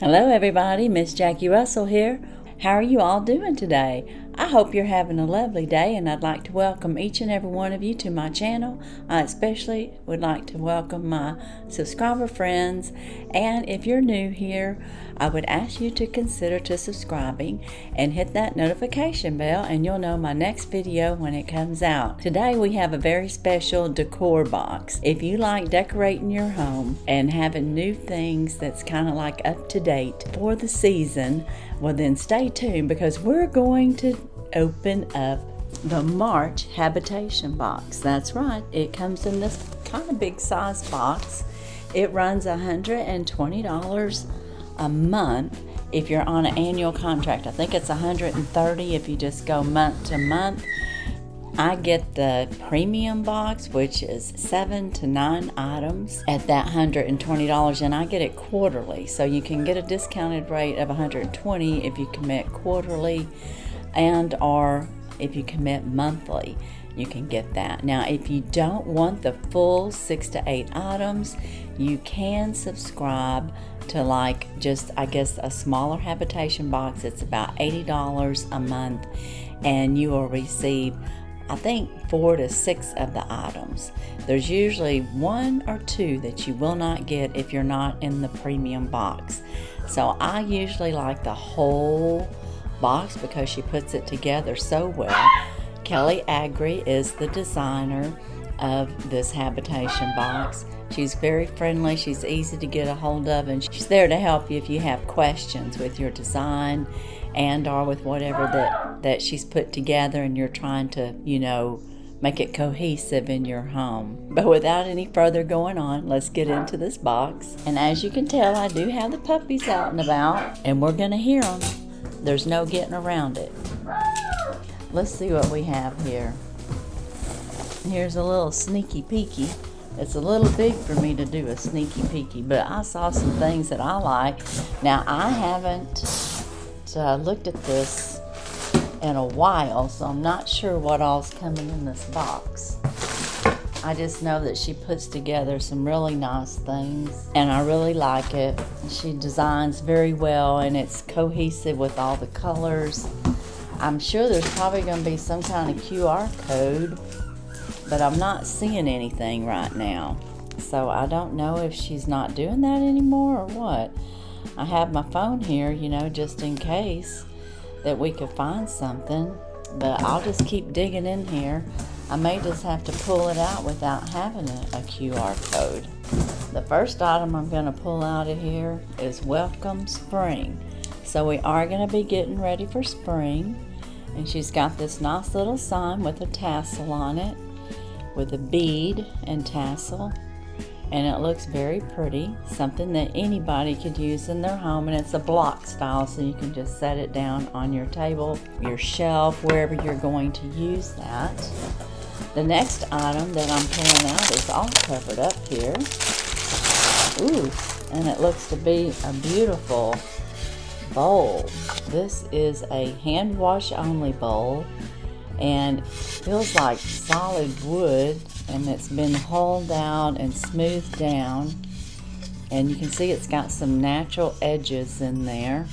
Hello everybody, Miss Jackie Russell here. How are you all doing today? I hope you're having a lovely day, and I'd like to welcome each and every one of you to my channel. I especially would like to welcome my subscriber friends, and if you're new here, I would ask you to consider subscribing and hit that notification bell, and you'll know my next video when it comes out. Today we have a very special decor box. If you like decorating your home and having new things that's kind of like up to date for the season, well then stay tuned, because we're going to open up the March habitation box. That's right, it comes in this kind of big size box. It runs $120 a month if you're on an annual contract. I think it's $130 if you just go month to month. I get the premium box, which is 7 to 9 items at that $120, and I get it quarterly, so you can get a discounted rate of $120 if you commit quarterly, and or if you commit monthly, you can get that. Now if you don't want the full 6 to 8 items, you can subscribe to like just, I guess, a smaller habitation box. It's about $80 a month, and you will receive, I think, 4 to 6 of the items. There's usually 1 or 2 that you will not get if you're not in the premium box. So I usually like the whole box because she puts it together so well. Kelly Agri is the designer of this habitation box. She's very friendly, she's easy to get a hold of, and she's there to help you if you have questions with your design and or with whatever that she's put together and you're trying to, you know, make it cohesive in your home. But without any further going on, let's get into this box. And as you can tell, I do have the puppies out and about, and we're gonna hear them. There's no getting around it. Let's see what we have here. Here's a little sneaky peeky. It's a little big for me to do a sneaky peeky, but I saw some things that I like. Now I haven't looked at this in a while, so I'm not sure what all's coming in this box. I just know that she puts together some really nice things, and I really like it. She designs very well, and it's cohesive with all the colors. I'm sure there's probably going to be some kind of QR code, but I'm not seeing anything right now. So I don't know if she's not doing that anymore or what. I have my phone here, you know, just in case that we could find something, but I'll just keep digging in here. I may just have to pull it out without having a QR code. The first item I'm going to pull out of here is Welcome Spring. So we are going to be getting ready for spring, and she's got this nice little sign with a tassel on it, with a bead and tassel, and it looks very pretty. Something that anybody could use in their home, and it's a block style, so you can just set it down on your table, your shelf, wherever you're going to use that. The next item that I'm pulling out is all covered up here. Ooh, and it looks to be a beautiful bowl. This is a hand wash only bowl, and feels like solid wood, and it's been hauled out and smoothed down, and you can see it's got some natural edges in there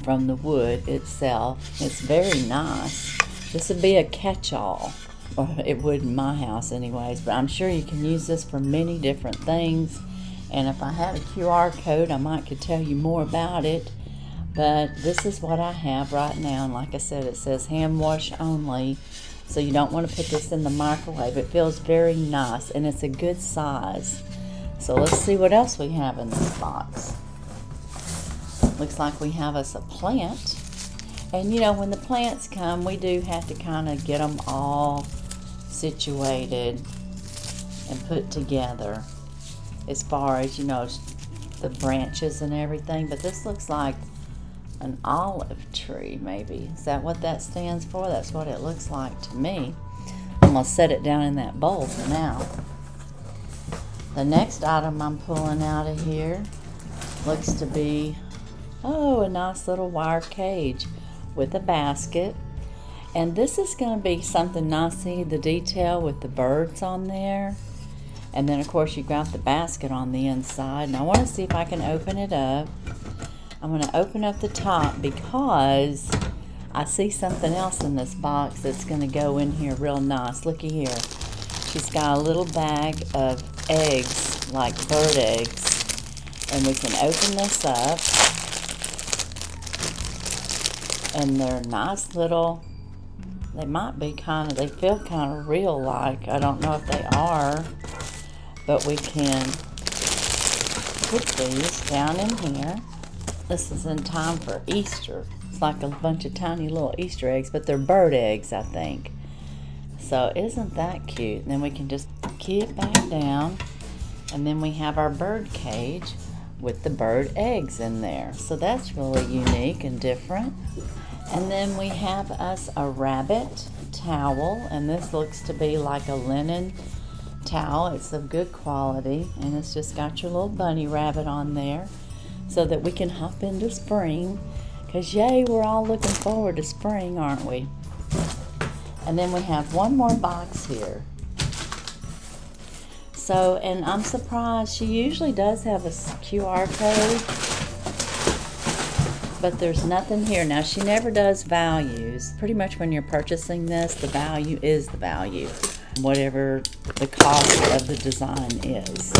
from the wood itself. It's very nice. This would be a catch-all, or it would in my house anyways, but I'm sure you can use this for many different things, and if I had a QR code I might could tell you more about it. But this is what I have right now, and like I said, it says hand wash only, so you don't want to put this in the microwave. It feels very nice, and it's a good size. So let's see what else we have in this box. Looks like we have us a plant, and you know, when the plants come, we do have to kind of get them all situated and put together as far as, you know, the branches and everything. But this looks like an olive tree, maybe. Is that what that stands for? That's what it looks like to me. I'm going to set it down in that bowl for now. The next item I'm pulling out of here looks to be, oh, a nice little wire cage with a basket. And this is going to be something nice. See the detail with the birds on there. And then of course you've got the basket on the inside. And I want to see if I can open it up. I'm going to open up the top because I see something else in this box that's going to go in here real nice. Looky here. She's got a little bag of eggs, like bird eggs. And we can open this up. And they're nice little, they might be they feel kind of real like. I don't know if they are. But we can put these down in here. This is in time for Easter. It's like a bunch of tiny little Easter eggs, but they're bird eggs, I think. So isn't that cute? And then we can just key it back down. And then we have our bird cage with the bird eggs in there. So that's really unique and different. And then we have us a rabbit towel. And this looks to be like a linen towel. It's of good quality. And it's just got your little bunny rabbit on there so that we can hop into spring. Because yay, we're all looking forward to spring, aren't we? And then we have one more box here. So, and I'm surprised, she usually does have a QR code, but there's nothing here. Now, she never does values. Pretty much when you're purchasing this, the value is the value, whatever the cost of the design is.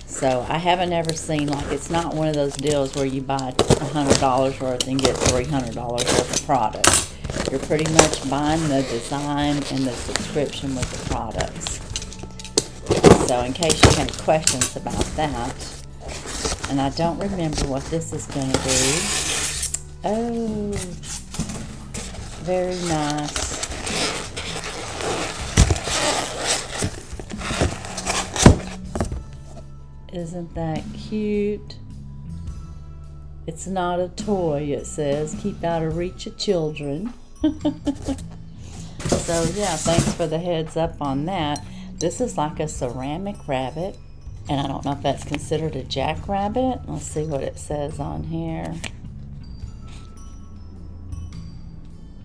So I haven't ever seen, like, it's not one of those deals where you buy $100 worth and get $300 worth of product. You're pretty much buying the design and the subscription with the products. So in case you have questions about that, and I don't remember what this is going to be. Oh, very nice. Isn't that cute? It's not a toy, it says. Keep out of reach of children. So yeah, thanks for the heads up on that. This is like a ceramic rabbit. And I don't know if that's considered a jackrabbit. Let's see what it says on here.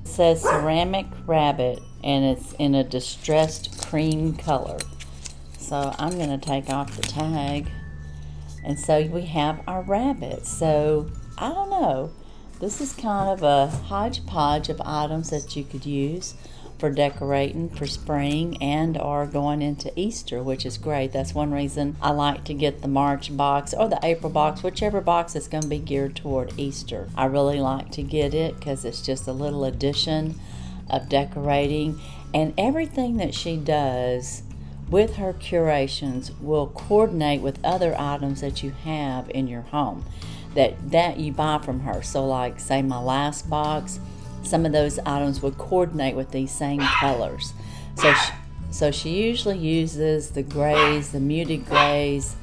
It says ceramic rabbit, and it's in a distressed cream color. So I'm going to take off the tag. And so we have our rabbit. So I don't know. This is kind of a hodgepodge of items that you could use for decorating for spring and or going into Easter, which is great. That's one reason I like to get the March box or the April box, whichever box is going to be geared toward Easter. I really like to get it because it's just a little addition of decorating, and everything that she does with her curations will coordinate with other items that you have in your home that you buy from her. So like, say my last box, some of those items would coordinate with these same colors. So she usually uses the grays, the muted grays,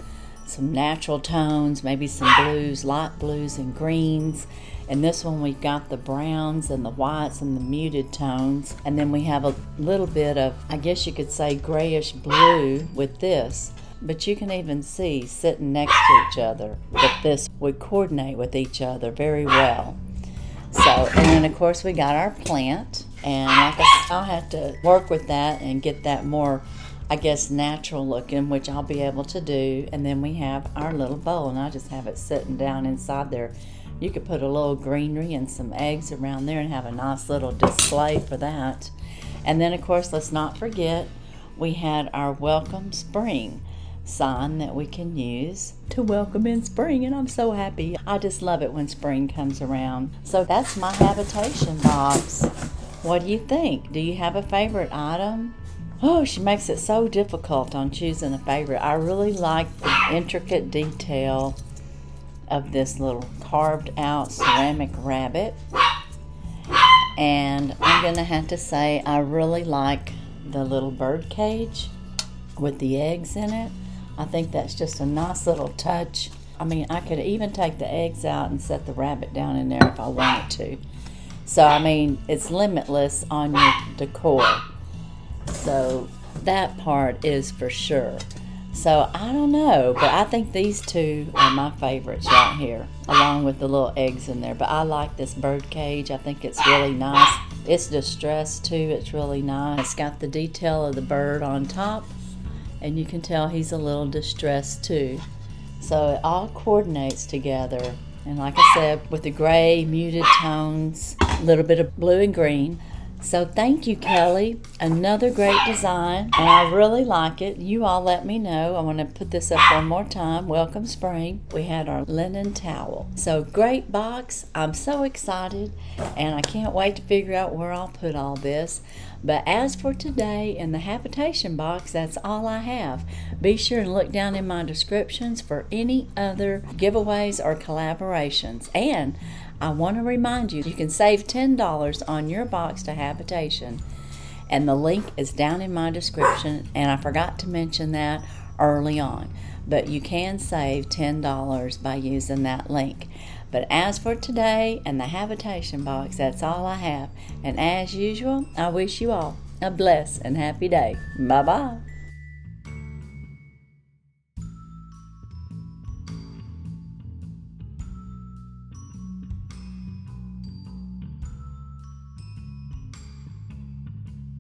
some natural tones, maybe some blues, light blues and greens. And this one we've got the browns and the whites and the muted tones. And then we have a little bit of, I guess you could say, grayish blue with this. But you can even see sitting next to each other that this would coordinate with each other very well. So, and then of course we got our plant. And like I said, I'll have to work with that and get that more, I guess, natural looking, which I'll be able to do. And then we have our little bowl, and I just have it sitting down inside there. You could put a little greenery and some eggs around there and have a nice little display for that. And then of course, let's not forget, we had our welcome spring sign that we can use to welcome in spring, and I'm so happy. I just love it when spring comes around. So that's my habitation box. What do you think? Do you have a favorite item? Oh, she makes it so difficult on choosing a favorite. I really like the intricate detail of this little carved out ceramic rabbit. And I'm gonna have to say I really like the little bird cage with the eggs in it. I think that's just a nice little touch. I mean, I could even take the eggs out and set the rabbit down in there if I wanted to. So, I mean, it's limitless on your decor. So, that part is for sure. So, I don't know, but I think these two are my favorites right here, along with the little eggs in there. But I like this bird cage. I think it's really nice. It's distressed, too. It's really nice. It's got the detail of the bird on top, and you can tell he's a little distressed, too. So, it all coordinates together And like I said, with the gray muted tones, a little bit of blue and green. So thank you, Kelly. Another great design, and I really like it. You all let me know. I want to put this up one more time. Welcome spring. We had our linen towel. So great box. I'm so excited, and I can't wait to figure out where I'll put all this. But as for today in the habitation box, that's all I have. Be sure and look down in my descriptions for any other giveaways or collaborations. And I want to remind you, you can save $10 on your box to habitation. And the link is down in my description, and I forgot to mention that early on. But you can save $10 by using that link. But as for today and the habitation box, that's all I have. And as usual, I wish you all a blessed and happy day. Bye-bye.